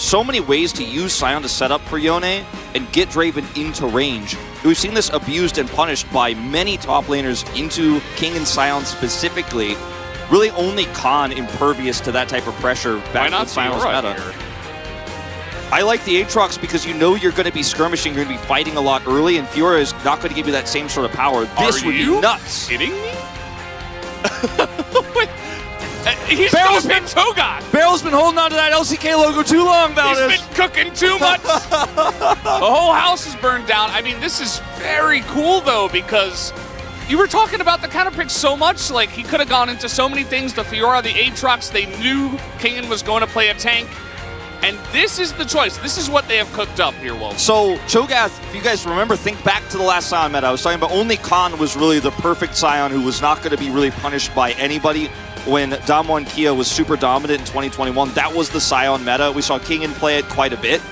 so many ways to use Sion to set up for Yone and get Draven into range. We've seen this abused and punished by many top laners into King and Sion specifically. Really only Khan impervious to that type of pressure back in Sion's meta. Here? I like the Aatrox because you know you're going to be skirmishing, you're going to be fighting a lot early, and Fiora is not going to give you that same sort of power. This would be nuts. Kidding me? He's Barrel's been Cho'Gath. Barrel's been holding on to that LCK logo too long, Valdez. He's been cooking too much. The whole house is burned down. I mean, this is very cool, though, because you were talking about the counter pick so much. Like, he could have gone into so many things. The Fiora, the Aatrox, they knew Kingen was going to play a tank. And this is the choice. This is what they have cooked up here, Wolf. So, Cho'Gath, if you guys remember, think back to the last Sion meta. I was talking about only Khan was really the perfect Sion who was not going to be really punished by anybody. When Damwon Kia was super dominant in 2021, that was the Sion meta. We saw Kingen play it quite a bit.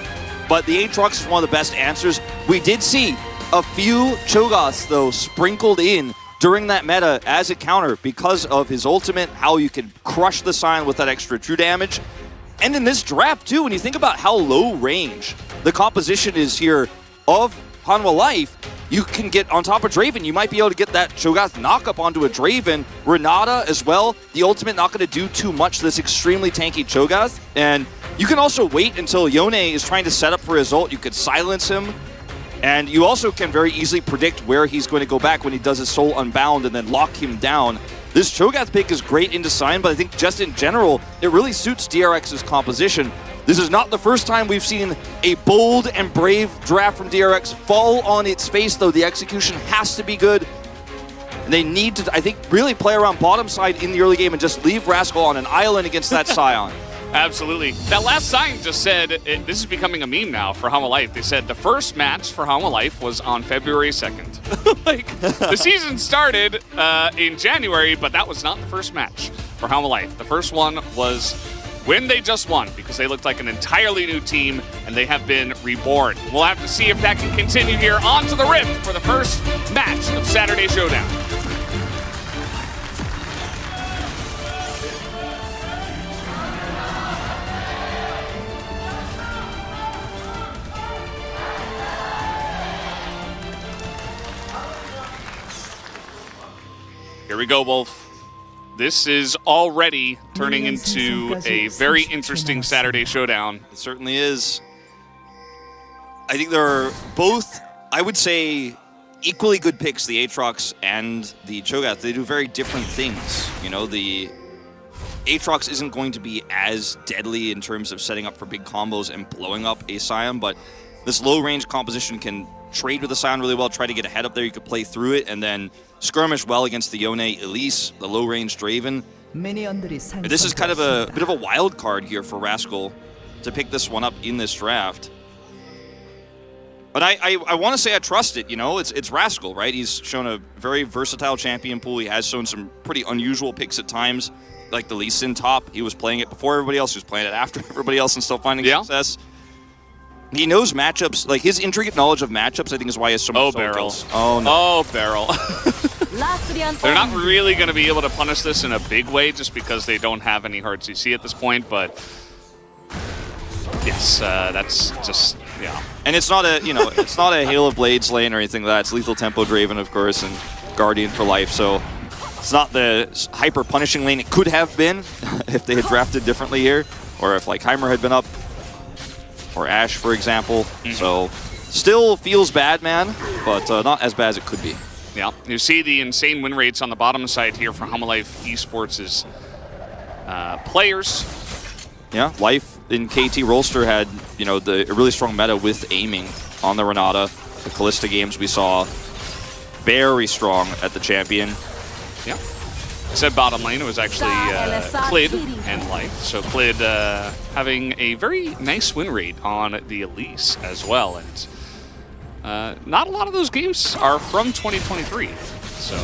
But the Aatrox is one of the best answers. We did see a few Cho'Gaths, though, sprinkled in during that meta as a counter because of his ultimate, how you can crush the Sion with that extra true damage. And in this draft, too, when you think about how low range the composition is here of Hanwha Life, you can get on top of Draven. You might be able to get that Cho'Gath knock-up onto a Draven. Renata as well. The ultimate not going to do too much to this extremely tanky Cho'Gath. And you can also wait until Yone is trying to set up for his ult. You could silence him. And you also can very easily predict where he's going to go back when he does his Soul Unbound and then lock him down. This Cho'Gath pick is great into Sion, but I think just in general, it really suits DRX's composition. This is not the first time we've seen a bold and brave draft from DRX fall on its face, though. The execution has to be good. And they need to, I think, really play around bottom side in the early game and just leave Rascal on an island against that Sion. Absolutely. That last Sion just said, this is becoming a meme now for Hanwha Life. They said the first match for Hanwha Life was on February 2nd. Like, the season started in January, but that was not the first match for Hanwha Life. The first one was when they just won, because they looked like an entirely new team, and they have been reborn. We'll have to see if that can continue here. On to the Rift for the first match of Saturday Showdown. Here we go, Wolf. This is already turning into a very interesting Saturday Showdown. It certainly is. I think they're both, I would say, equally good picks, the Aatrox and the Cho'Gath. They do very different things. You know, the Aatrox isn't going to be as deadly in terms of setting up for big combos and blowing up a Sion, but this low-range composition can trade with the Sion really well, try to get ahead up there. You could play through it and then skirmish well against the Yone Elise, the low-range Draven. This is kind of a bit of a wild card here for Rascal to pick this one up in this draft. But I want to say I trust it, you know? It's Rascal, right? He's shown a very versatile champion pool. He has shown some pretty unusual picks at times, like the Lee Sin top. He was playing it before everybody else. He was playing it after everybody else and still finding success. He knows matchups. Like, his intricate knowledge of matchups, I think, is why he has so much Barrel. Oh, no. Oh, Barrel. They're not really going to be able to punish this in a big way just because they don't have any hard CC at this point, but yes, that's just, yeah. And it's not a, you know, it's not a Hail of Blades lane or anything like that. It's Lethal Tempo Draven, of course, and Guardian for life, so it's not the hyper-punishing lane it could have been if they had drafted differently here, or if, like, Heimer had been up, or Ashe, for example. So, still feels bad, man, but not as bad as it could be. Yeah, you see the insane win rates on the bottom side here for Hanwha Life Esports' players. Yeah, Life in KT Rolster had, you know, a really strong meta with aiming on the Renata. The Callista games we saw very strong at the champion. Yeah. Said bottom lane, it was actually Clid and Life. So Clid having a very nice win rate on the Elise as well. And not a lot of those games are from 2023. So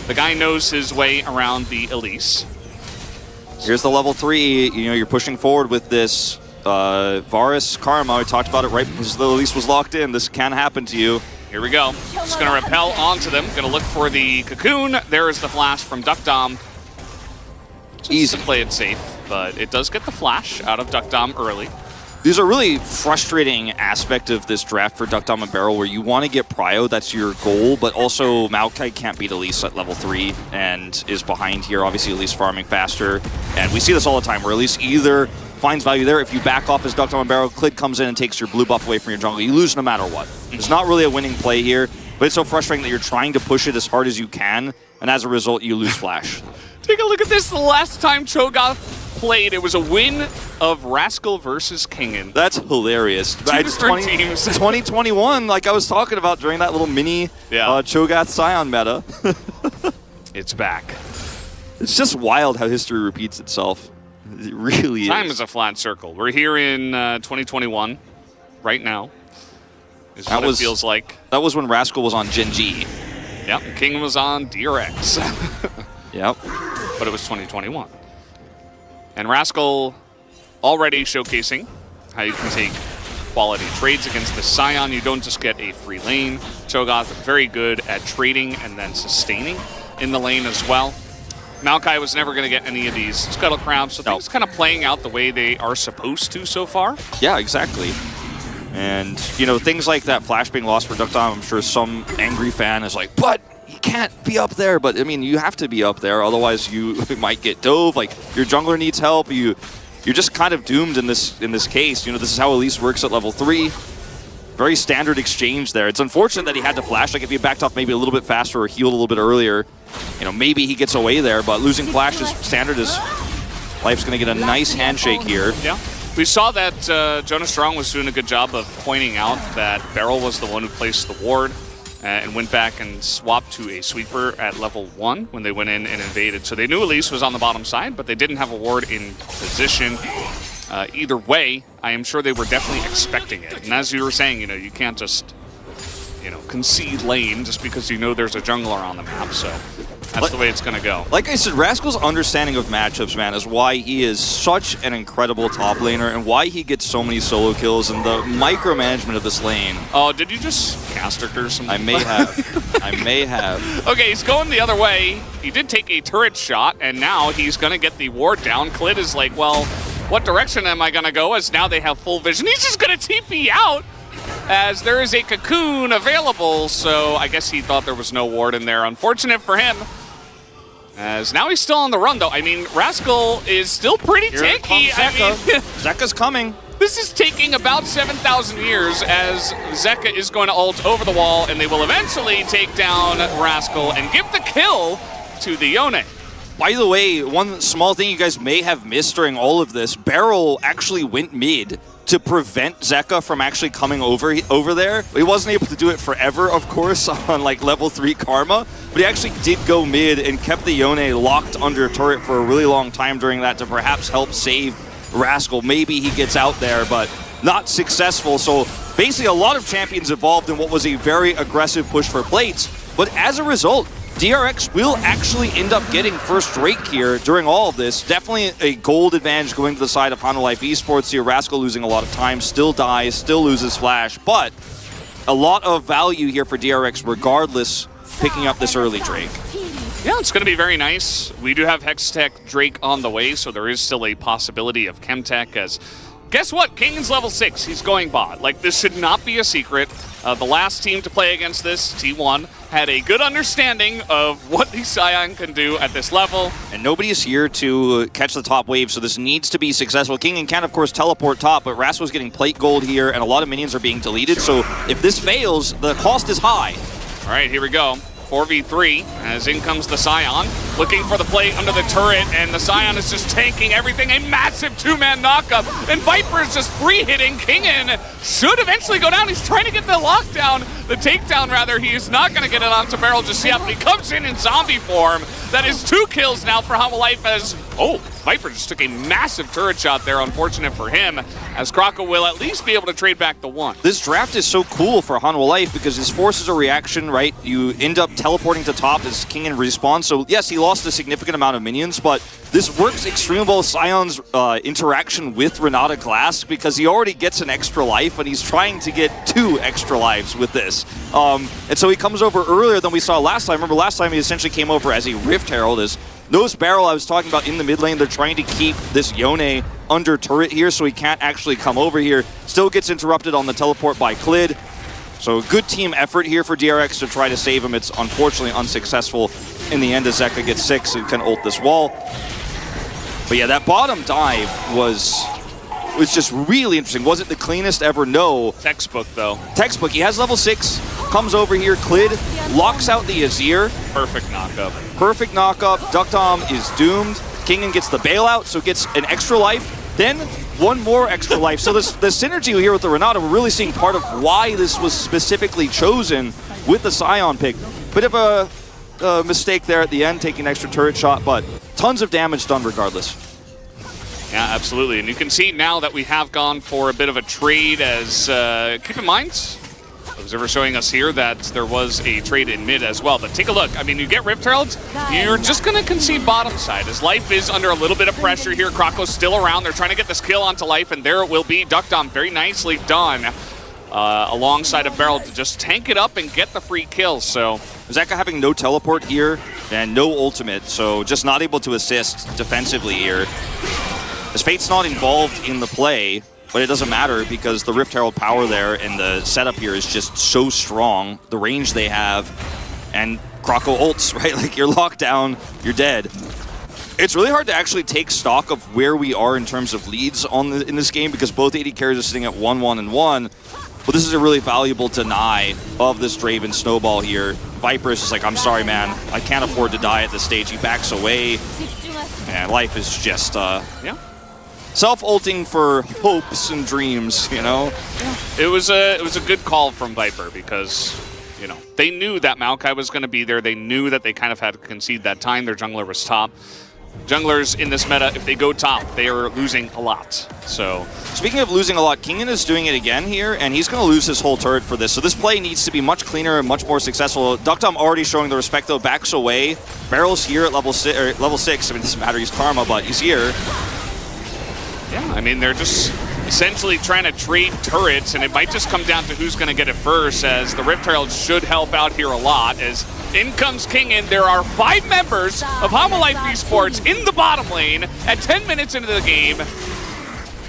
the guy knows his way around the Elise. Here's the level 3. You know, you're pushing forward with this Varus Karma. We talked about it right because the Elise was locked in. This can happen to you. Here we go. Just going to repel onto them. Going to look for the cocoon. There is the flash from Duckdom. Easy to play it safe, but it does get the flash out of Duckdom early. There's a really frustrating aspect of this draft for Duck Dom and Barrel where you want to get Prio, that's your goal, but also Maokai can't beat Elise at level 3 and is behind here. Obviously, Elise farming faster. And we see this all the time where Elise either finds value there. If you back off as Duck Dom and Barrel, Clid comes in and takes your blue buff away from your jungle. You lose no matter what. It's not really a winning play here, but it's so frustrating that you're trying to push it as hard as you can, and as a result, you lose Flash. Take a look at this. The last time Cho'Gath played, it was a win of Rascal versus Kingen. That's hilarious. Two different teams. 2021, like I was talking about during that little mini Cho'Gath Scion meta. It's back. It's just wild how history repeats itself. It really is. Time is a flat circle. We're here in 2021, right now. Is what it feels like. That was when Rascal was on Gen G. Yep, King was on DRX. Yep. But it was 2021. And Rascal already showcasing how you can take quality trades against the Scion. You don't just get a free lane. Cho'Gath very good at trading and then sustaining in the lane as well. Maokai was never going to get any of these Scuttle Crabs, so things kind of playing out the way they are supposed to so far. Yeah, exactly. And, you know, things like that Flash being lost for Duck Dom, I'm sure some angry fan is like, but he can't be up there. But, I mean, you have to be up there, otherwise you might get dove. Like, your jungler needs help. You're just kind of doomed in this case. You know, this is how Elise works at level 3. Very standard exchange there. It's unfortunate that he had to Flash. Like, if he backed off maybe a little bit faster or healed a little bit earlier, you know, maybe he gets away there. But losing Flash is standard as Life's going to get a nice handshake here. Yeah. We saw that Jonas Strong was doing a good job of pointing out that Beryl was the one who placed the ward and went back and swapped to a sweeper at level 1 when they went in and invaded. So they knew Elise was on the bottom side, but they didn't have a ward in position. Either way, I am sure they were definitely expecting it. And as you were saying, you know, you can't just, you know, concede lane just because you know there's a jungler on the map. So that's the way it's going to go. Like I said, Rascal's understanding of matchups, man, is why he is such an incredible top laner and why he gets so many solo kills and the micromanagement of this lane. Oh, did you just caster curse him? I may have. I may have. Okay, he's going the other way. He did take a turret shot, and now he's going to get the ward down. Clid is like, well, what direction am I going to go? As now they have full vision. He's just going to TP out as there is a cocoon available. So I guess he thought there was no ward in there. Unfortunate for him. As now he's still on the run, though. I mean, Rascal is still pretty tanky. Zeka's coming. This is taking about 7,000 years as Zeka is going to ult over the wall, and they will eventually take down Rascal and give the kill to the Yone. By the way, one small thing you guys may have missed during all of this, Beryl actually went mid to prevent Zeka from actually coming over there. He wasn't able to do it forever, of course, on like level 3 Karma, but he actually did go mid and kept the Yone locked under a turret for a really long time during that to perhaps help save Rascal. Maybe he gets out there, but not successful. So basically a lot of champions involved in what was a very aggressive push for plates, but as a result, DRX will actually end up getting first Drake here during all of this. Definitely a gold advantage going to the side of Hanwha Life Esports here. Rascal losing a lot of time, still dies, still loses Flash, but a lot of value here for DRX regardless, picking up this early Drake. Yeah, it's going to be very nice. We do have Hextech Drake on the way, so there is still a possibility of Chemtech as... Guess what? Kingen's level 6. He's going bot. Like, this should not be a secret. The last team to play against this, T1, had a good understanding of what the Scion can do at this level. And nobody is here to catch the top wave, so this needs to be successful. Kingen can, of course, teleport top, but Rascal's getting plate gold here, and a lot of minions are being deleted, so if this fails, the cost is high. All right, here we go. 4v3, as in comes the Scion, looking for the plate under the turret, and the Scion is just tanking everything. A massive two-man knockup, and Viper is just free-hitting. Kingen should eventually go down. He's trying to get the lockdown, the takedown rather. He is not going to get it onto Beryl just yet, but he comes in zombie form. That is 2 kills now for Hanwha Life as, oh, Viper just took a massive turret shot there. Unfortunate for him, as Kroko will at least be able to trade back the 1. This draft is so cool for Hanwha Life because this forces a reaction, right? You end up teleporting to top as Kingen respawns. So yes, he lost a significant amount of minions, but this works extremely well with Sion's interaction with Renata Glass because he already gets an extra life and he's trying to get 2 extra lives with this. And so he comes over earlier than we saw last time. Remember last time he essentially came over as a Rift Herald as Nose Barrel, I was talking about in the mid lane, they're trying to keep this Yone under turret here so he can't actually come over here. Still gets interrupted on the teleport by Clid. So good team effort here for DRX to try to save him. It's unfortunately unsuccessful in the end as Zeka gets 6 and can ult this wall. But yeah, that bottom dive was just really interesting. Wasn't the cleanest ever? No. Textbook, though. Textbook. He has level 6, comes over here, Clid, locks out the Azir. Perfect knockup. Perfect knockup. Duckdom is doomed. Kingen gets the bailout, so gets an extra life. Then one more extra life. So the synergy here with the Renata, we're really seeing part of why this was specifically chosen with the Sion pick. Bit of a mistake there at the end, taking an extra turret shot, but tons of damage done regardless. Yeah, absolutely. And you can see now that we have gone for a bit of a trade as, keep in mind, Observer showing us here that there was a trade in mid as well. But take a look. I mean, you get Rift Herald, you're just going to concede bottom side. As Life is under a little bit of pressure here. Krako's still around. They're trying to get this kill onto Life, and there it will be. Duckdom, very nicely done alongside of Barrel to just tank it up and get the free kill. So Zeka having no teleport here and no ultimate, so just not able to assist defensively here. As Fate's not involved in the play, but it doesn't matter because the Rift Herald power there and the setup here is just so strong. The range they have, and Krako ults, right? Like, you're locked down, you're dead. It's really hard to actually take stock of where we are in terms of leads in this game because both AD carries are sitting at 1-1 and 1. But this is a really valuable deny of this Draven snowball here. Viper is just like, I'm sorry, man. I can't afford to die at this stage. He backs away. And Life is just, self-ulting for hopes and dreams, you know? Yeah. It was a good call from Viper because, you know, they knew that Maokai was going to be there. They knew that they kind of had to concede that time. Their jungler was top. Junglers in this meta, if they go top, they are losing a lot. So, speaking of losing a lot, Kingen is doing it again here, and he's going to lose his whole turret for this. So this play needs to be much cleaner and much more successful. Duckdom already showing the respect, though, backs away. Barrel's here at level 6. I mean, it doesn't matter, he's Karma, but he's here. Yeah, I mean, they're just essentially trying to trade turrets, and it might just come down to who's going to get it first, as the Rift Herald should help out here a lot. As in comes Kingen, there are 5 members of Homolife Esports in the bottom lane at 10 minutes into the game.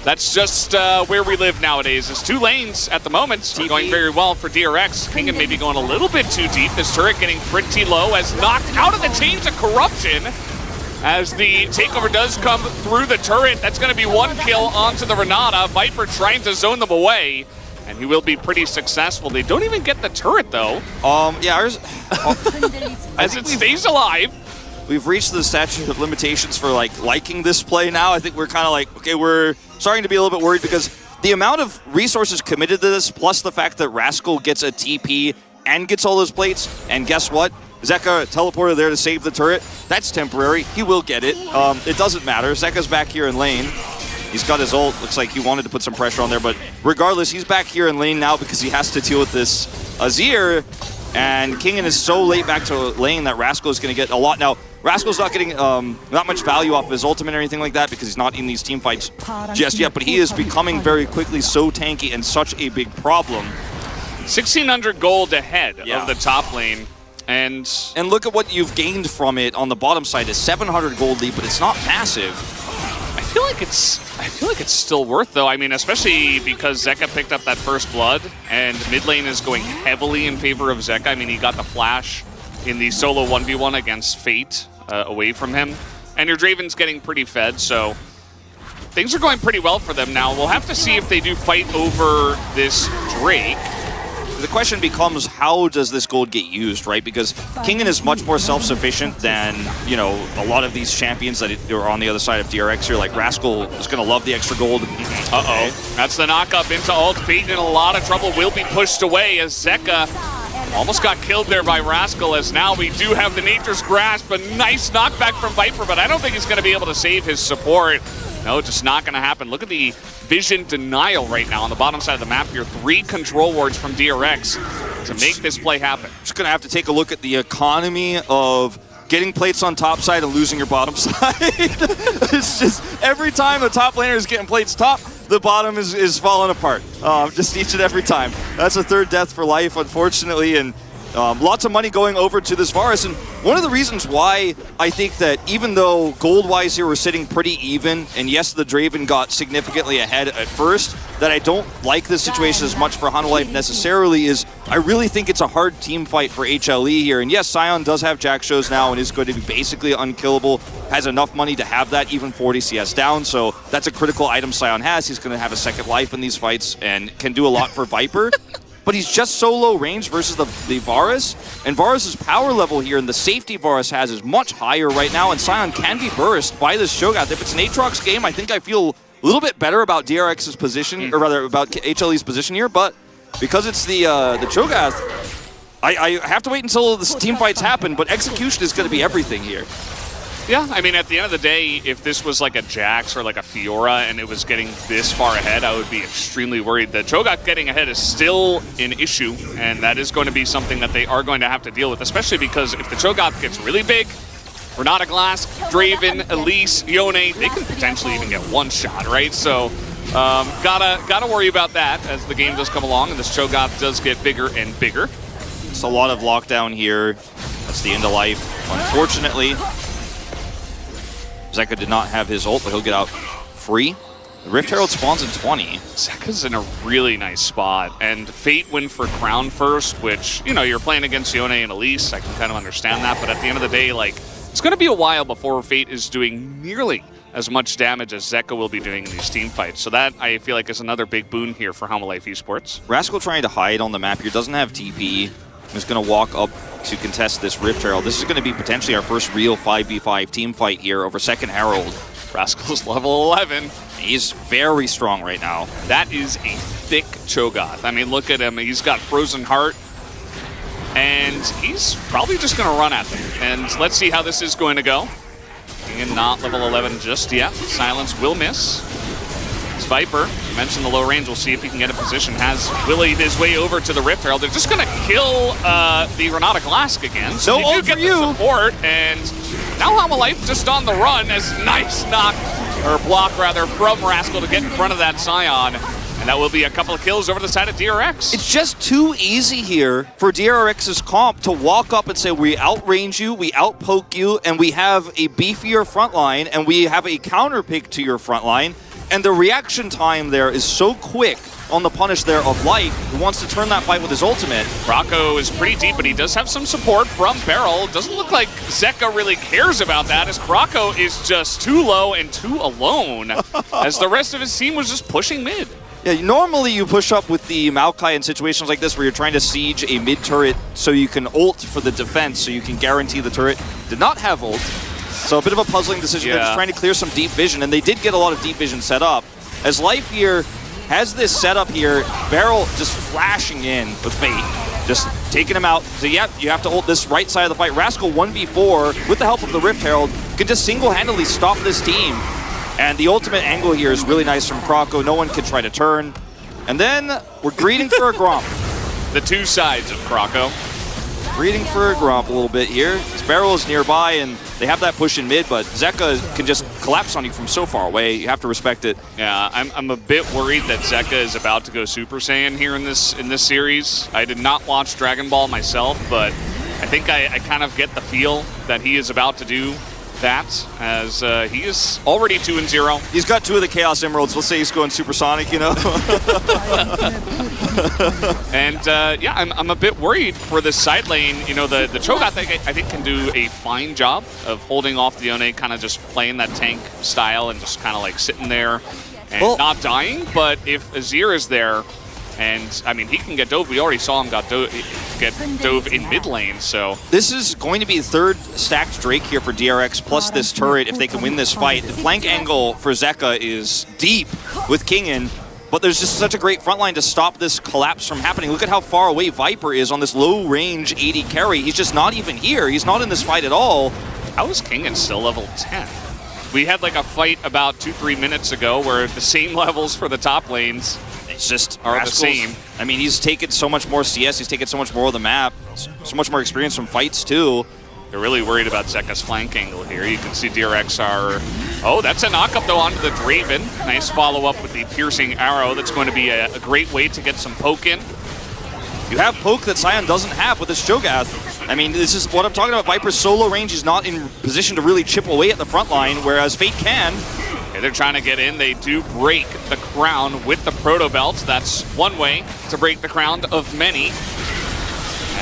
That's just where we live nowadays. There's 2 lanes at the moment, going very well for DRX. Kingen maybe going a little bit too deep. This turret getting pretty low as knocked out of the Chains of Corruption. As the takeover does come through the turret, that's going to be 1 kill onto the Renata. Viper trying to zone them away, and he will be pretty successful. They don't even get the turret, though. Yeah, ours... as it stays alive. We've reached the statute of limitations for, liking this play now. I think we're kind of like, okay, we're starting to be a little bit worried because the amount of resources committed to this, plus the fact that Rascal gets a TP and gets all those plates, and guess what? Zeka teleported there to save the turret. That's temporary. He will get it. It doesn't matter. Zeka's back here in lane. He's got his ult. Looks like he wanted to put some pressure on there, but regardless, he's back here in lane now because he has to deal with this Azir. And Kingen is so late back to lane that Rascal is going to get a lot. Now, Rascal's not getting not much value off of his ultimate or anything like that because he's not in these team fights just yet, but he is becoming very quickly so tanky and such a big problem. 1,600 gold ahead of the top lane. And look at what you've gained from it on the bottom side. It's 700 gold lead, but it's not massive. I feel like it's still worth, though. I mean, especially because Zeka picked up that first blood, and mid lane is going heavily in favor of Zeka. I mean, he got the flash in the solo 1v1 against Fate away from him, and your Draven's getting pretty fed, so things are going pretty well for them now. We'll have to see if they do fight over this Drake. The question becomes, how does this gold get used, right? Because Kingen is much more self-sufficient than, you know, a lot of these champions that are on the other side of DRX here. Like, Rascal is going to love the extra gold. Uh-oh. That's the knock-up into ult. Fate in a lot of trouble, will be pushed away as Zeka almost got killed there by Rascal, as now we do have the Nature's Grasp. A nice knockback from Viper, but I don't think he's going to be able to save his support. No, just not going to happen. Look at the vision denial right now on the bottom side of the map here. 3 control wards from DRX to make this play happen. Just going to have to take a look at the economy of getting plates on top side and losing your bottom side. It's just every time the top laner is getting plates top, the bottom is falling apart. Just each and every time. That's a 3rd death for Life, unfortunately, and Lots of money going over to this Varus, and one of the reasons why I think that even though gold-wise here we're sitting pretty even, and yes, the Draven got significantly ahead at first, that I don't like this situation as much for Hanwha necessarily is I really think it's a hard team fight for HLE here. And yes, Sion does have Jack shows now and is going to be basically unkillable, has enough money to have that even 40 CS down, so that's a critical item Sion has. He's going to have a second life in these fights and can do a lot for Viper. But he's just so low range versus the Varus. And Varus' power level here and the safety Varus has is much higher right now. And Sion can be burst by this Cho'Gath. If it's an Aatrox game, I think I feel a little bit better about DRX's position, or rather about HLE's position here. But because it's the Cho'Gath, I have to wait until the team fights happen. But execution is going to be everything here. Yeah, I mean, at the end of the day, if this was like a Jax or like a Fiora and it was getting this far ahead, I would be extremely worried. The Cho'Gath getting ahead is still an issue, and that is going to be something that they are going to have to deal with, especially because if the Cho'Gath gets really big, Renata Glass, Draven, Elise, Yone, they can potentially even get one shot, right? So, gotta worry about that as the game does come along and this Cho'Gath does get bigger and bigger. It's a lot of lockdown here. That's the end of life, unfortunately. Zeka did not have his ult, but he'll get out free. The Rift Herald spawns in 20. Zeka's in a really nice spot, and Fate win for Crown first, which, you know, you're playing against Yone and Elise. I can kind of understand that, but at the end of the day, like, it's going to be a while before Fate is doing nearly as much damage as Zeka will be doing in these team fights. So that, I feel like, is another big boon here for Hanwha Life Esports. Rascal trying to hide on the map here, doesn't have TP. He's going to walk up to contest this Rift Herald. This is going to be potentially our first real 5v5 team fight here over second Herald. Rascal's level 11. He's very strong right now. That is a thick Cho'Gath. I mean, look at him. He's got Frozen Heart, and he's probably just going to run at them. And let's see how this is going to go. And not level 11 just yet. Silence will miss. It's Viper. You mentioned the low range. We'll see if he can get a position. Has Willied his way over to the Rift Herald. They're just going to kill the Renata Glask again. So no ult for you. The support, and now Hanwha Life just on the run as nice knock, or block rather, from Rascal to get in front of that Sion. And that will be a couple of kills over the side of DRX. It's just too easy here for DRX's comp to walk up and say, we outrange you, we outpoke you, and we have a beefier front line, and we have a counter pick to your front line. And the reaction time there is so quick on the punish there of Life, who wants to turn that fight with his ultimate. Rocco is pretty deep, but he does have some support from Beryl. Doesn't look like Zeka really cares about that, as Rocco is just too low and too alone, as the rest of his team was just pushing mid. Yeah, normally you push up with the Maokai in situations like this where you're trying to siege a mid turret so you can ult for the defense, so you can guarantee the turret. Did not have ult. So a bit of a puzzling decision. Yeah. They're just trying to clear some deep vision, and they did get a lot of deep vision set up. As Life here has this setup here, Beryl just flashing in with Fate, just taking him out. So yeah, you have to ult this right side of the fight. Rascal 1v4 with the help of the Rift Herald can just single-handedly stop this team. And the ultimate angle here is really nice from Croco. No one can try to turn. And then we're greeting for a Gromp. The two sides of Croco. Greeting for a Gromp a little bit here. Beryl is nearby, and they have that push in mid, but Zeka can just collapse on you from so far away. You have to respect it. Yeah, I'm a bit worried that Zeka is about to go Super Saiyan here in this series. I did not watch Dragon Ball myself, but I think I kind of get the feel that he is about to do that, as he is already 2-0. He's got 2 of the Chaos Emeralds. We'll say he's going supersonic, you know? And yeah, I'm a bit worried for this side lane. You know, the Cho'Gath I think can do a fine job of holding off the Yone, kind of just playing that tank style and just kind of like sitting there and not dying. But if Azir is there, and I mean, he can get dove. We already saw him get dove in mid lane, so. This is going to be third stacked Drake here for DRX, plus this turret if they can win this fight. The flank angle for Zeka is deep with Kingin, but there's just such a great front line to stop this collapse from happening. Look at how far away Viper is on this low range 80 carry. He's just not even here. He's not in this fight at all. How is Kingin still level 10? We had like a fight about 2-3 minutes ago where the same levels for the top lanes It's just are Rascals. the same. I mean, he's taken so much more CS. He's taken so much more of the map. So much more experience from fights, too. They're really worried about Zeka's flank angle here. You can see DRX are... Oh, that's a knock-up, though, onto the Draven. Nice follow-up with the piercing arrow. That's going to be a great way to get some poke in. You have poke that Sion doesn't have with his Cho'Gath. I mean, this is what I'm talking about. Viper's solo range is not in position to really chip away at the front line, whereas Fate can. Okay, they're trying to get in. They do break the crown with the Proto Belt. That's one way to break the crown of many.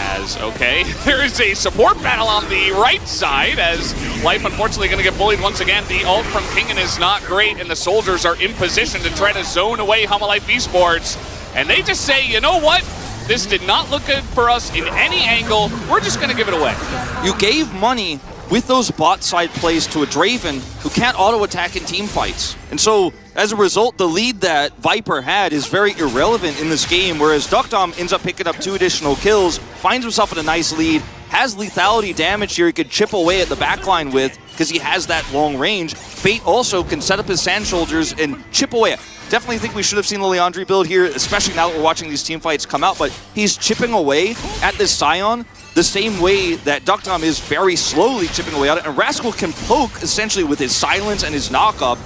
As, okay, there is a support battle on the right side as Life unfortunately going to get bullied once again. The ult from Kingen is not great, and the soldiers are in position to try to zone away HLE Esports. And they just say, you know what? This did not look good for us in any angle. We're just going to give it away. You gave money with those bot side plays to a Draven who can't auto-attack in team fights. And so, as a result, the lead that Viper had is very irrelevant in this game, whereas Dukdom ends up picking up 2 additional kills, finds himself in a nice lead, has lethality damage here he could chip away at the backline with because he has that long range. Fate also can set up his Sand Soldiers and chip away. Definitely think we should have seen the Leandri build here, especially now that we're watching these team fights come out, but he's chipping away at this Sion the same way that Dukdom is very slowly chipping away at it, and Rascal can poke essentially with his silence and his knock-up.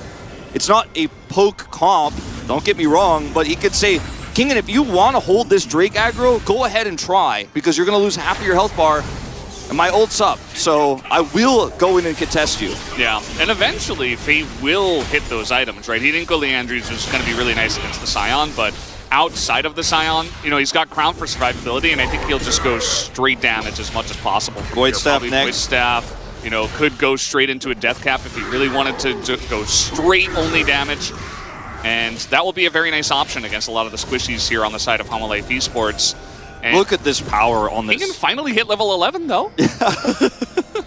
It's not a poke comp, don't get me wrong, but he could say, Kingen, if you want to hold this Drake aggro, go ahead and try, because you're going to lose half of your health bar, and my ult's up, so I will go in and contest you. Yeah, and eventually Fate will hit those items, right? He didn't go Leandri's, which is going to be really nice against the Sion, but outside of the Sion, you know, he's got Crown for survivability, and I think he'll just go straight damage as much as possible. Void Staff next. Void Staff, you know, could go straight into a Death Cap if he really wanted to go straight only damage. And that will be a very nice option against a lot of the squishies here on the side of HLE Esports. And look at this power on this. Kingen finally hit level 11, though. Yeah.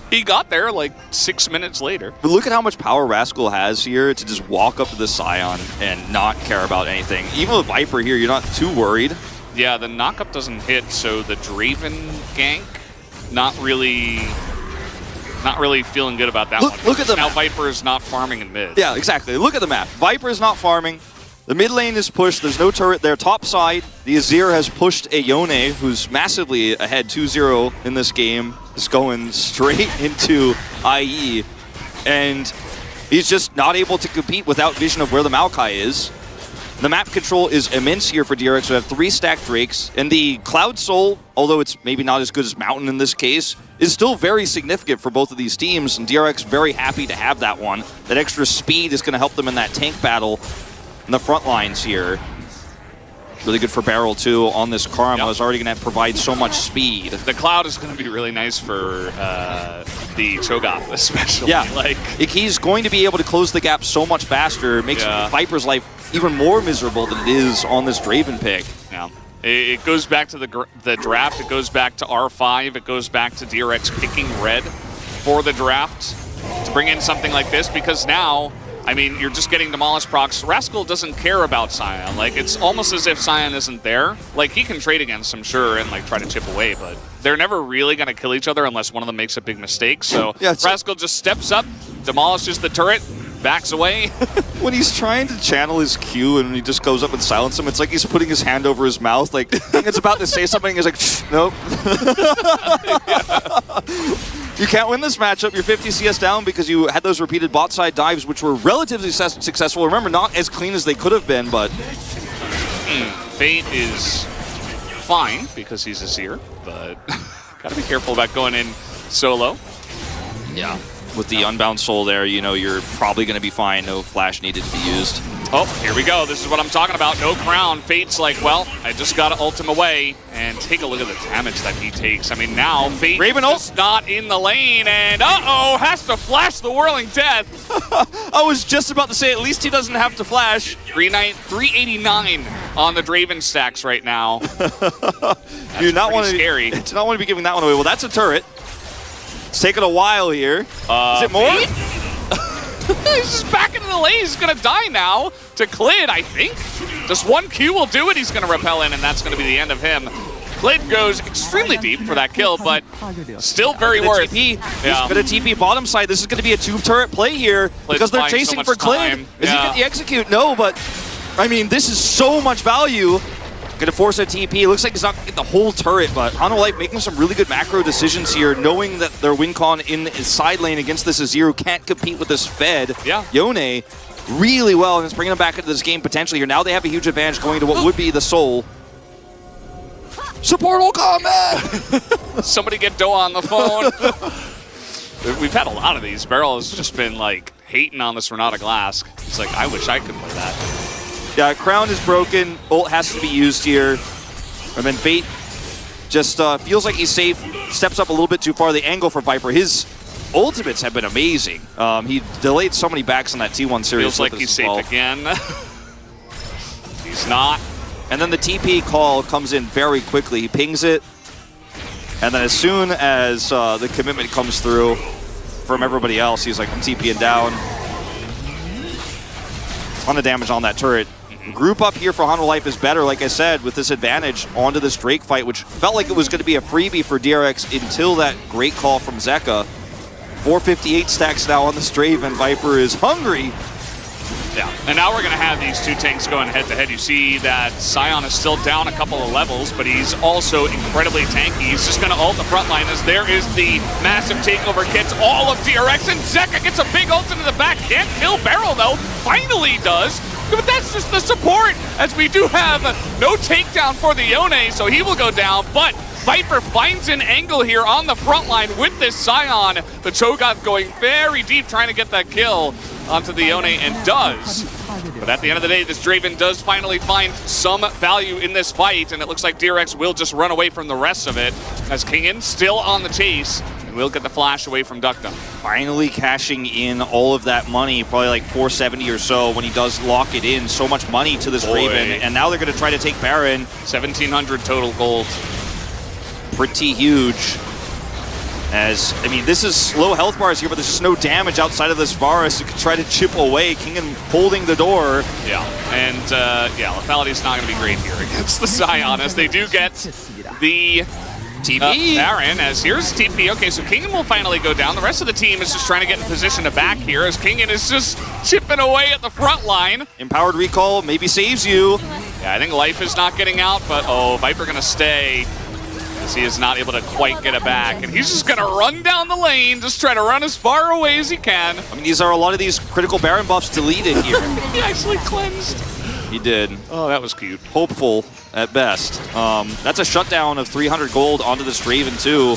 He got there like 6 minutes later. But look at how much power Rascal has here to just walk up to the Sion and not care about anything. Even with Viper here, you're not too worried. Yeah, the knockup doesn't hit, so the Draven gank, not really feeling good about that one. Look at the now map. Viper is not farming in mid. Yeah, exactly. Look at the map. Viper is not farming. The mid lane is pushed. There's no turret there. Top side, the Azir has pushed a Yone, who's massively ahead 2-0 in this game. Is going straight into IE. And he's just not able to compete without vision of where the Maokai is. The map control is immense here for DRX. We have 3 stacked Drakes. And the Cloud Soul, although it's maybe not as good as Mountain in this case, is still very significant for both of these teams. And DRX very happy to have that one. That extra speed is going to help them in that tank battle in the front lines here. Really good for Barrel, too, on this Karma. Yep. Is already going to provide so much speed. The Cloud is going to be really nice for the Cho'Gath, especially. Yeah, like he's going to be able to close the gap so much faster. It makes Viper's life even more miserable than it is on this Draven pick. Yeah. It goes back to the draft. It goes back to R5. It goes back to DRX picking red for the draft to bring in something like this, because now, I mean, you're just getting demolished procs. Rascal doesn't care about Sion. Like, it's almost as if Sion isn't there. Like, he can trade against him, sure, and like try to chip away, but they're never really going to kill each other unless one of them makes a big mistake. So yeah, Rascal just steps up, demolishes the turret, backs away. When he's trying to channel his Q and he just goes up and silences him, it's like he's putting his hand over his mouth. Like, it's about to say something, he's like, nope. You can't win this matchup. You're 50 CS down because you had those repeated bot side dives, which were relatively successful. Remember, not as clean as they could have been, but... Fate is fine because he's a seer, but gotta be careful about going in solo. Yeah. With the Unbound Soul there, you know, you're probably going to be fine. No flash needed to be used. Oh, here we go. This is what I'm talking about. No crown. Fate's like, well, I just got to ult him away. And take a look at the damage that he takes. I mean, now Fate is not in the lane. And uh-oh, has to flash the Whirling Death. I was just about to say, at least he doesn't have to flash. 389 on the Draven stacks right now. You not want to scary. To not want to be giving that one away. Well, that's a turret. It's taking a while here. Is it more? He's just back into the lane. He's going to die now to Clid, I think. Just one Q will do it. He's going to repel in, and that's going to be the end of him. Clid goes extremely deep for that kill, but still very worth. TP. Yeah. He's going to TP bottom side. This is going to be a 2-turret play here because they're chasing for Clid. Is he going to execute? No, but I mean, this is so much value. Gonna force a TP. Looks like he's not gonna get the whole turret, but HLE making some really good macro decisions here, knowing that their win con in his side lane against this Azir can't compete with this Fed. Yeah. Yone really well, and it's bringing him back into this game potentially here. Now they have a huge advantage going to what would be the Soul. Supportal combat! Somebody get Doa on the phone. We've had a lot of these. Beryl has just been like hating on this Renata Glass. He's like, I wish I could play that. Yeah, Crown is broken. Ult has to be used here. And then Fate just feels like he's safe. Steps up a little bit too far. The angle for Viper. His ultimates have been amazing. He delayed so many backs in that T1 series. Feels like he's safe again. He's not. And then the TP call comes in very quickly. He pings it. And then as soon as the commitment comes through from everybody else, he's like, I'm TPing down. Ton of damage on that turret. Group up here for Hanwha Life is better, like I said, with this advantage onto this Drake fight, which felt like it was going to be a freebie for DRX until that great call from Zeka. 458 stacks now on the Straven. Viper is hungry. Yeah, and now we're going to have these two tanks going head-to-head. You see that Sion is still down a couple of levels, but he's also incredibly tanky. He's just going to ult the front line as there is the massive takeover kits, all of DRX, and Zeka gets a big ult into the back. Can't kill Beryl, though. Finally does. But that's just the support, as we do have no takedown for the Yone, so he will go down. But Viper finds an angle here on the front line with this Sion. The Cho'Gath going very deep, trying to get that kill onto the Yone, and does. But at the end of the day, this Draven does finally find some value in this fight, and it looks like DRX will just run away from the rest of it, as Kingen still on the chase, and will get the flash away from Duckdom. Finally cashing in all of that money, probably like 470 or so when he does lock it in. So much money to this Raven, and now they're going to try to take Baron. 1,700 total gold. Pretty huge. As, I mean, this is low health bars here, but there's just no damage outside of this Varus. You could try to chip away. Kingen holding the door. Yeah, and yeah, lethality is not going to be great here against the Sion, as they do get the TP. Baron, as here's TP. Okay, so Kingen will finally go down. The rest of the team is just trying to get in position to back here, as Kingen is just chipping away at the front line. Empowered recall maybe saves you. Yeah, I think Life is not getting out, but oh, Viper going to stay. He is not able to quite get it back, and he's just going to run down the lane, just try to run as far away as he can. I mean, these are a lot of these critical Baron buffs deleted here. He actually cleansed. He did. Oh, that was cute. Hopeful at best. That's a shutdown of 300 gold onto this Raven too.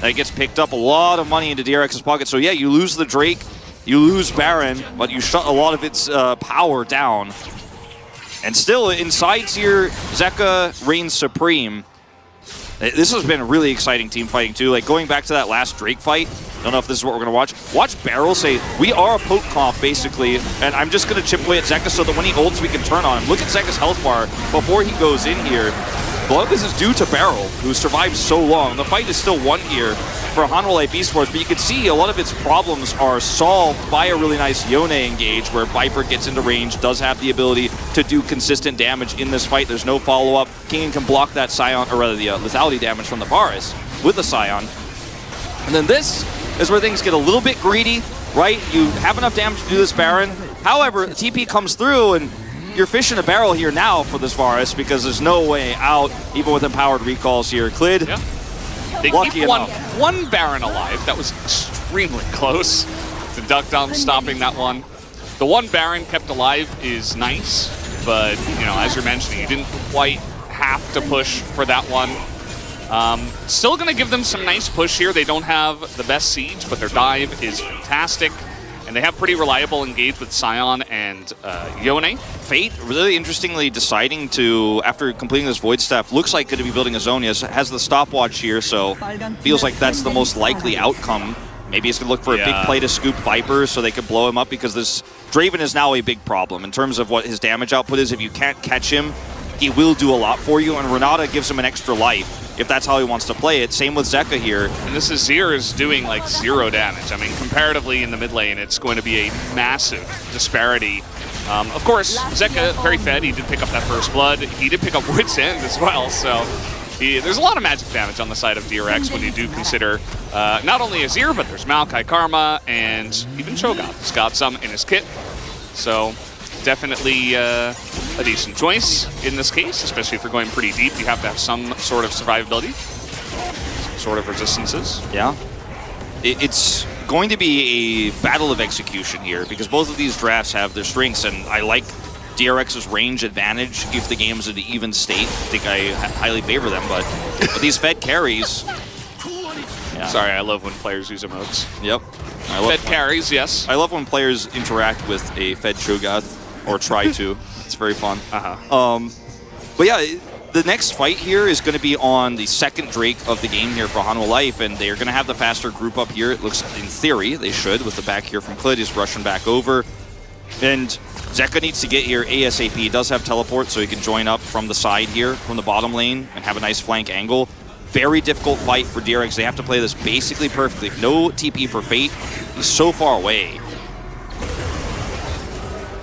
That gets picked up, a lot of money into DRX's pocket. So yeah, you lose the Drake, you lose Baron, but you shut a lot of its power down. And still, inside here, Zeka reigns supreme. This has been a really exciting team fighting too. Like going back to that last Drake fight, don't know if this is what we're gonna watch. Watch Beryl say, we are a poke comp basically, and I'm just gonna chip away at Zeka so that when he ults we can turn on him. Look at Zeka's health bar before he goes in here. A lot of this is due to Beryl, who survived so long. The fight is still won here for Hanwha Life Esports, but you can see a lot of its problems are solved by a really nice Yone engage where Viper gets into range, does have the ability to do consistent damage in this fight. There's no follow-up. Kingen can block that Sion, or rather the lethality damage from the Varus with the Sion. And then this is where things get a little bit greedy, right? You have enough damage to do this Baron. However, the TP comes through, and you're fishing a barrel here now for this Varus because there's no way out, even with empowered recalls here. Clid, yeah. They keep one Baron alive. That was extremely close to Duckdom stopping that one. The one Baron kept alive is nice, but you know, as you're mentioning, you didn't quite have to push for that one. Still going to give them some nice push here. They don't have the best siege, but their dive is fantastic. And they have pretty reliable engage with Sion and Yone. Fate, really interestingly deciding to, after completing this Void Staff, looks like going to be building a Zhonya. Has the stopwatch here, so feels like that's the most likely outcome. Maybe he's going to look for a big play to scoop Viper so they can blow him up, because this Draven is now a big problem in terms of what his damage output is. If you can't catch him, he will do a lot for you, and Renata gives him an extra life if that's how he wants to play it. Same with Zeka here. And this Azir is doing like 0 damage. I mean, comparatively in the mid lane, it's going to be a massive disparity. Of course, Zeka, very fed. He did pick up that first blood. He did pick up Wit's End as well, so there's a lot of magic damage on the side of DRX when you do consider not only Azir, but there's Maokai Karma, and even Cho'Gath has got some in his kit. So definitely a decent choice in this case, especially if you're going pretty deep. You have to have some sort of survivability, some sort of resistances. Yeah. It's going to be a battle of execution here, because both of these drafts have their strengths, and I like DRX's range advantage if the game is in an even state. I think I highly favor them, but these Fed carries... Yeah. Sorry, I love when players use emotes. Yep. Fed carries, yes. I love when players interact with a Fed Cho'Gath, or try to. It's very fun. But yeah, the next fight here is going to be on the second Drake of the game here for Hanwha Life, and they're going to have the faster group up here. It looks, in theory, they should, with the back here from Clid. He's rushing back over. And Zeka needs to get here ASAP. He does have teleport, so he can join up from the side here, from the bottom lane, and have a nice flank angle. Very difficult fight for DRX. They have to play this basically perfectly. No TP for Fate. He's so far away.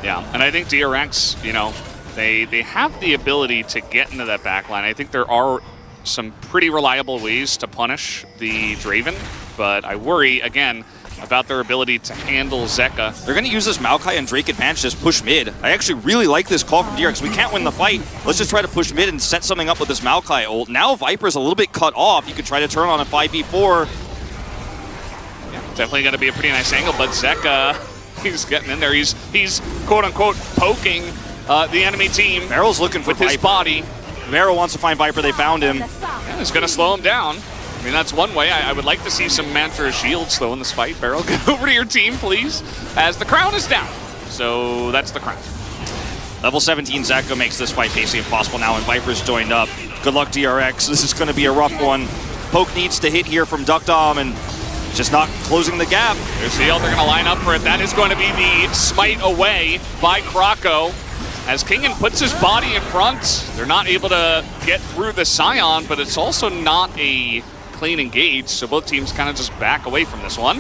Yeah, and I think DRX, you know, they have the ability to get into that backline. I think there are some pretty reliable ways to punish the Draven, but I worry, again, about their ability to handle Zeka. They're going to use this Maokai and Drake advantage to just push mid. I actually really like this call from DRX. We can't win the fight. Let's just try to push mid and set something up with this Maokai ult. Now Viper's a little bit cut off. You could try to turn on a 5v4. Yeah, definitely going to be a pretty nice angle, but Zeka, he's getting in there. He's quote-unquote poking the enemy team. Meryl's looking for with Viper. His body. Meryl wants to find Viper. They found him. Yeah, it's going to slow him down. I mean, that's one way. I would like to see some Mantra shields, though, in this fight. Beryl, get over to your team, please, as the crown is down. So that's the crown. Level 17 Zeka makes this fight basically impossible now, and Viper's joined up. Good luck, DRX. This is going to be a rough one. Poke needs to hit here from Duckdom, and just not closing the gap. There's the ult. They're going to line up for it. That is going to be the smite away by Krako. As Kingen puts his body in front, they're not able to get through the Scion, but it's also not a clean engage, so both teams kind of just back away from this one.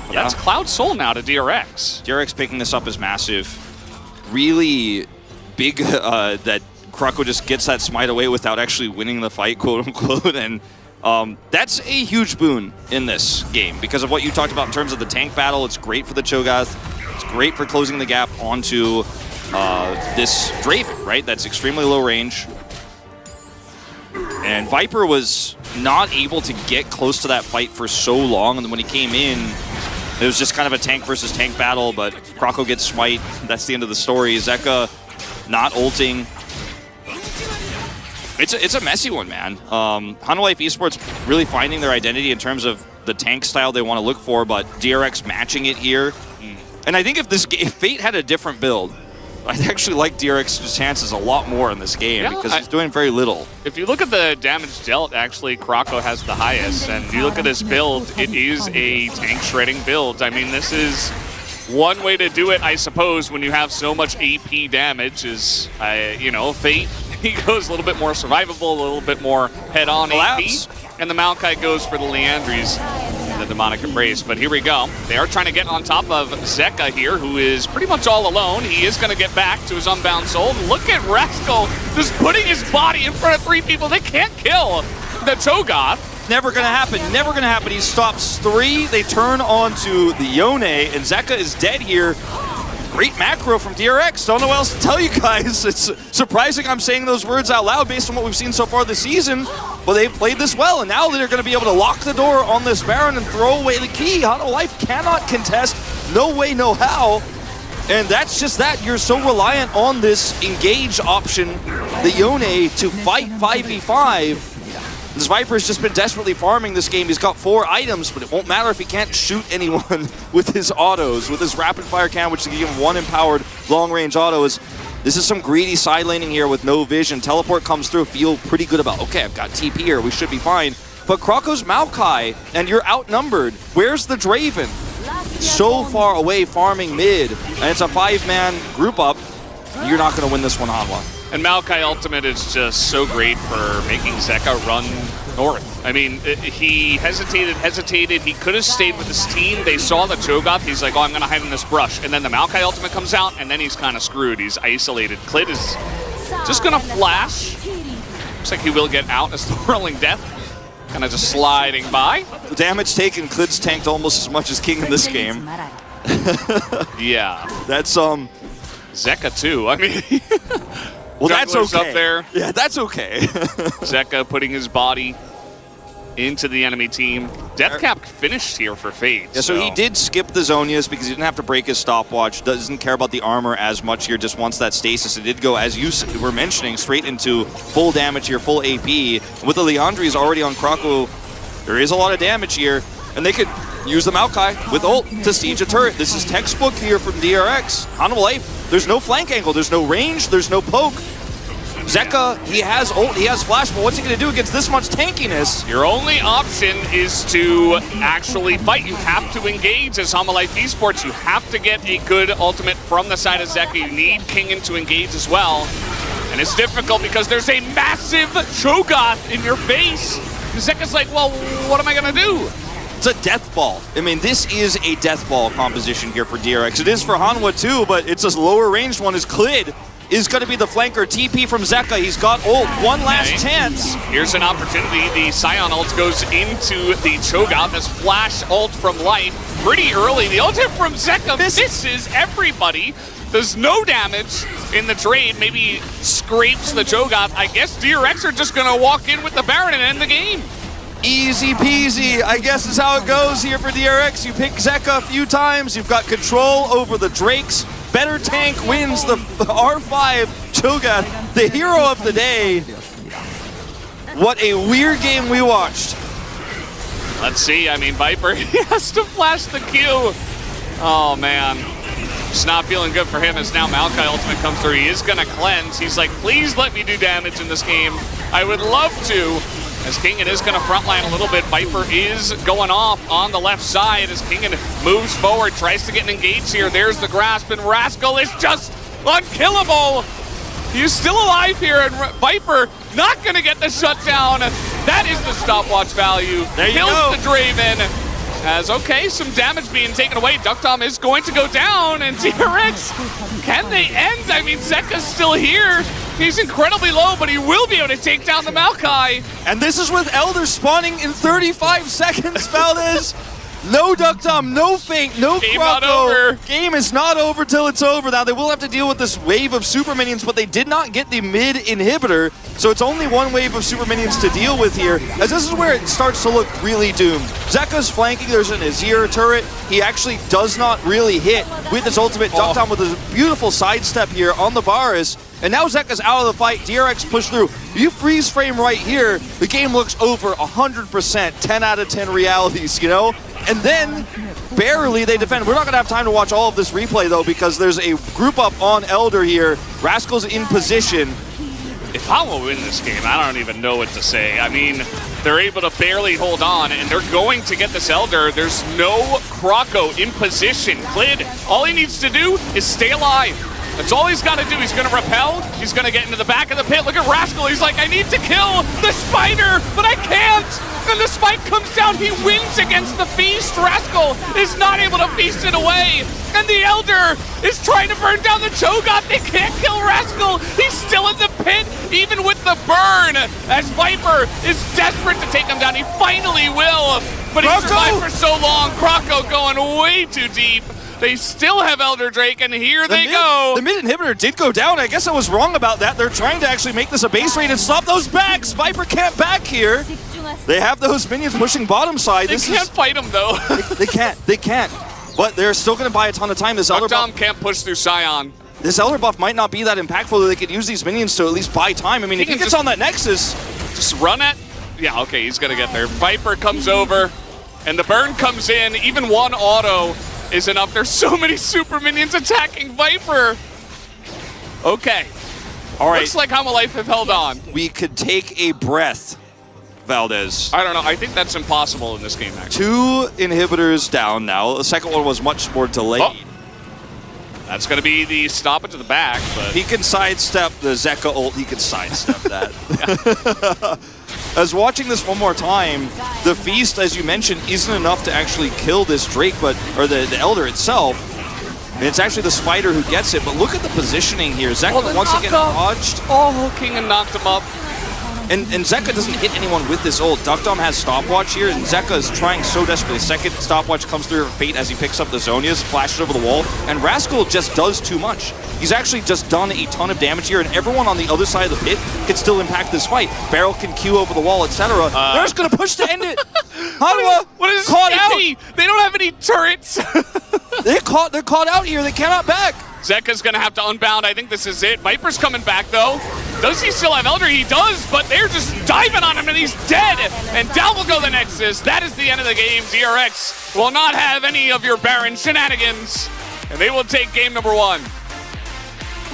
But yeah. That's Cloud Soul now to DRX. DRX picking this up is massive. Really big that Krako just gets that smite away without actually winning the fight, quote unquote, and that's a huge boon in this game because of what you talked about in terms of the tank battle. It's great for the Cho'Gath. It's great for closing the gap onto this Draven, right? That's extremely low range. And Viper was not able to get close to that fight for so long, and when he came in, it was just kind of a tank versus tank battle, but Krako gets smite. That's the end of the story. Zeka not ulting. It's a messy one, man. Hanwha Life Esports really finding their identity in terms of the tank style they want to look for, but DRX matching it here. And I think if Fate had a different build, I'd actually like DRX's chances a lot more in this game because he's doing very little. If you look at the damage dealt, actually, Krako has the highest. And you look at his build, it is a tank shredding build. I mean, this is one way to do it, I suppose, when you have so much AP damage is, you know, Fate. He goes a little bit more survivable, a little bit more head-on AP. And the Maokai goes for the Leandries. The demonic embrace, but here we go. They are trying to get on top of Zeka here, who is pretty much all alone. He is going to get back to his unbound soul. Look at Rascal just putting his body in front of 3 people. They can't kill the Cho'Gath. Never going to happen. Never going to happen. He stops 3. They turn onto the Yone, and Zeka is dead here. Great macro from DRX. Don't know what else to tell you guys. It's surprising I'm saying those words out loud based on what we've seen so far this season, but they've played this well, and now they're going to be able to lock the door on this Baron and throw away the key. Hanwha Life cannot contest. No way, no how. And that's just that. You're so reliant on this engage option, the Yone, to fight 5v5. This Viper's just been desperately farming this game. He's got 4 items, but it won't matter if he can't shoot anyone with his autos, with his rapid fire cam, which gives him 1 empowered long-range autos. This is some greedy side laning here with no vision. Teleport comes through, feel pretty good about, okay, I've got TP here, we should be fine. But Krako's Maokai, and you're outnumbered. Where's the Draven? So far away farming mid, and it's a 5-man group up. You're not going to win this one, Hanwha. And Maokai Ultimate is just so great for making Zeka run north. I mean, he hesitated. He could have stayed with his team. They saw the Cho'Gath. He's like, oh, I'm going to hide in this brush. And then the Maokai Ultimate comes out, and then he's kind of screwed. He's isolated. Clid is just going to flash. Looks like he will get out as the Whirling Death. Kind of just sliding by. The damage taken, Clid's tanked almost as much as King in this game. Yeah. That's, Zeka, too. I mean... Well, that's okay. Up there. Yeah, that's okay. Zeka putting his body into the enemy team. Deathcap finished here for Fade. Yeah, so he did skip the Zonias because he didn't have to break his stopwatch, doesn't care about the armor as much here, just wants that stasis. It did go, as you were mentioning, straight into full damage here, full AP. With the Leandri's already on Krako, there is a lot of damage here, and they could use the Maokai with ult to siege a turret. This is textbook here from DRX. Hanwha Life, there's no flank angle, there's no range, there's no poke. Zeka, he has ult, he has flash, but what's he going to do against this much tankiness? Your only option is to actually fight. You have to engage as Hanwha Life Esports. You have to get a good ultimate from the side of Zeka. You need Kingen to engage as well. And it's difficult because there's a massive Cho'Gath in your face. Zeka's like, well, what am I going to do? It's a death ball. I mean, this is a death ball composition here for DRX. It is for Hanwha too, but it's a lower ranged one as Klid is going to be the flanker. TP from Zeka. He's got ult. One last chance. Here's an opportunity. The Scion ult goes into the Cho'Gath as flash ult from Life pretty early. The ult hit from Zeka misses everybody. There's no damage in the trade. Maybe scrapes the Cho'Gath. I guess DRX are just going to walk in with the Baron and end the game. Easy peasy, I guess is how it goes here for DRX. You pick Zeka a few times. You've got control over the Drakes. Better tank wins the R5 Cho'Gath, the hero of the day. What a weird game we watched. Let's see, I mean, Viper, he has to flash the Q. Oh, man. It's not feeling good for him as now Maokai ultimate comes through. He is going to cleanse. He's like, please let me do damage in this game. I would love to. As Kingen is going to frontline a little bit. Viper is going off on the left side as Kingen moves forward, tries to get engaged here. There's the grasp, and Rascal is just unkillable. He's still alive here, and Viper not going to get the shutdown. That is the stopwatch value. There you Kills go. the Draven. As, okay, some damage being taken away. Ducktom is going to go down, and DRX, can they end? I mean, Zeka's still here. He's incredibly low, but he will be able to take down the Maokai. And this is with Elder spawning in 35 seconds, Valdez. No Ducktom, no Feint, no Game not over. Game is not over till it's over. Now, they will have to deal with this wave of super minions, but they did not get the mid inhibitor, so it's only one wave of super minions to deal with here, as this is where it starts to look really doomed. Zeka's flanking, there's an Azir turret. He actually does not really hit with his ultimate. Ducktom with a beautiful sidestep here on the Varus. And now Zeka's out of the fight. DRX push through. You freeze frame right here, the game looks over 100%, 10 out of 10 realities, you know? And then, barely they defend. We're not going to have time to watch all of this replay, though, because there's a group up on Elder here. Rascal's in position. If Hanwha win this game, I don't even know what to say. I mean, they're able to barely hold on, and they're going to get this Elder. There's no Krako in position. Klid, all he needs to do is stay alive. That's all he's got to do. He's going to repel. He's going to get into the back of the pit. Look at Rascal. He's like, I need to kill the spider, but I can't. And the spike comes down. He wins against the feast. Rascal is not able to feast it away. And the Elder is trying to burn down the Cho'Gath. They can't kill Rascal. He's still in the pit, even with the burn, as Viper is desperate to take him down. He finally will, but he survived for so long. Krako going way too deep. They still have Elder Drake, and here they go. The mid inhibitor did go down. I guess I was wrong about that. They're trying to actually make this a base raid and stop those backs. Viper can't back here. They have those minions pushing bottom side. They can't fight him, though. They can't. But they're still going to buy a ton of time. This Elder buff can't push through Scion. This Elder buff might not be that impactful that they could use these minions to at least buy time. I mean, if he gets on that Nexus. Just run it. Yeah, okay, he's going to get there. Viper comes over, and the burn comes in. Even one auto is enough. There's so many super minions attacking Viper. Okay. All right. Looks like Hanwha Life have held on. We could take a breath, Valdez. I don't know. I think that's impossible in this game, actually. 2 inhibitors down now. The second one was much more delayed. Oh. That's going to be the stop it to the back, but he can sidestep the Zeka ult. He can sidestep that. As watching this one more time, the Feast, as you mentioned, isn't enough to actually kill this Drake, or the Elder itself. And it's actually the Spider who gets it, but look at the positioning here. Zeka once again dodged. Oh, Kingen knocked him up. And Zeka doesn't hit anyone with this ult. Duckdom has stopwatch here, and Zeka is trying so desperately. Second stopwatch comes through Fate as he picks up the Zonias, flashes over the wall, and Rascal just does too much. He's actually just done a ton of damage here, and everyone on the other side of the pit can still impact this fight. Barrel can Q over the wall, etc. They're just going to push to end it. Hanwha what is caught out. They don't have any turrets. They're caught out here. They cannot back. Zeka's going to have to unbound. I think this is it. Viper's coming back, though. Does he still have Elder? He does, but they're just diving on him, and he's dead. And down will go the Nexus. That is the end of the game. DRX will not have any of your Baron shenanigans, and they will take game number 1.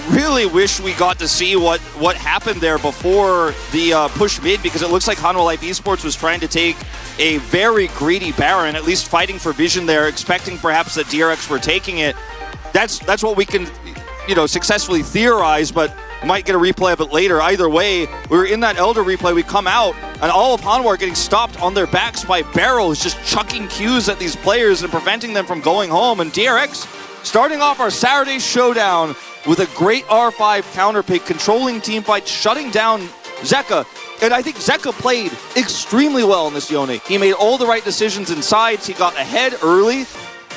Really wish we got to see what happened there before the push mid, because it looks like Hanwha Life Esports was trying to take a very greedy Baron, at least fighting for vision there, expecting perhaps that DRX were taking it. That's what we can, successfully theorize, but might get a replay of it later. Either way, we were in that Elder replay, we come out, and all of Hanwha are getting stopped on their backs by Barrel, who's just chucking Qs at these players and preventing them from going home. And DRX starting off our Saturday showdown with a great R5 counter pick, controlling team fight, shutting down Zeka. And I think Zeka played extremely well in this Yone. He made all the right decisions inside. He got ahead early,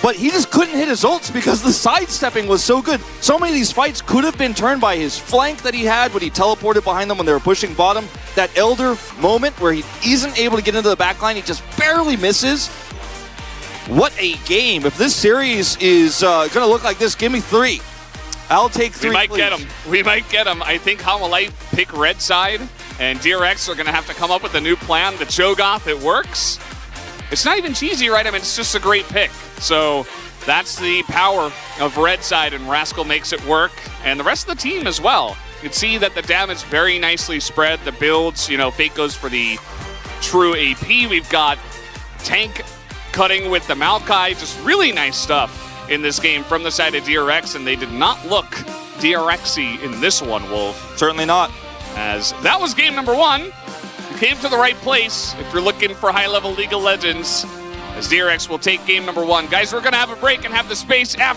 but he just couldn't hit his ults because the sidestepping was so good. So many of these fights could have been turned by his flank that he had when he teleported behind them when they were pushing bottom. That Elder moment where he isn't able to get into the backline, he just barely misses. What a game. If this series is going to look like this, give me 3. I'll take 3, We might please. get him. We might get him. I think Hanwha Life pick red side, and DRX are going to have to come up with a new plan. The Cho'Gath, it works. It's not even cheesy, right? I mean, it's just a great pick. So that's the power of red side, and Rascal makes it work. And the rest of the team as well. You can see that the damage very nicely spread. The builds, Fate goes for the true AP. We've got Tank cutting with the Maokai. Just really nice stuff in this game from the side of DRX, and they did not look DRX-y in this one, Wolf. Certainly not. As that was game number 1. You came to the right place if you're looking for high-level League of Legends, as DRX will take game number 1. Guys, we're going to have a break and have the space after.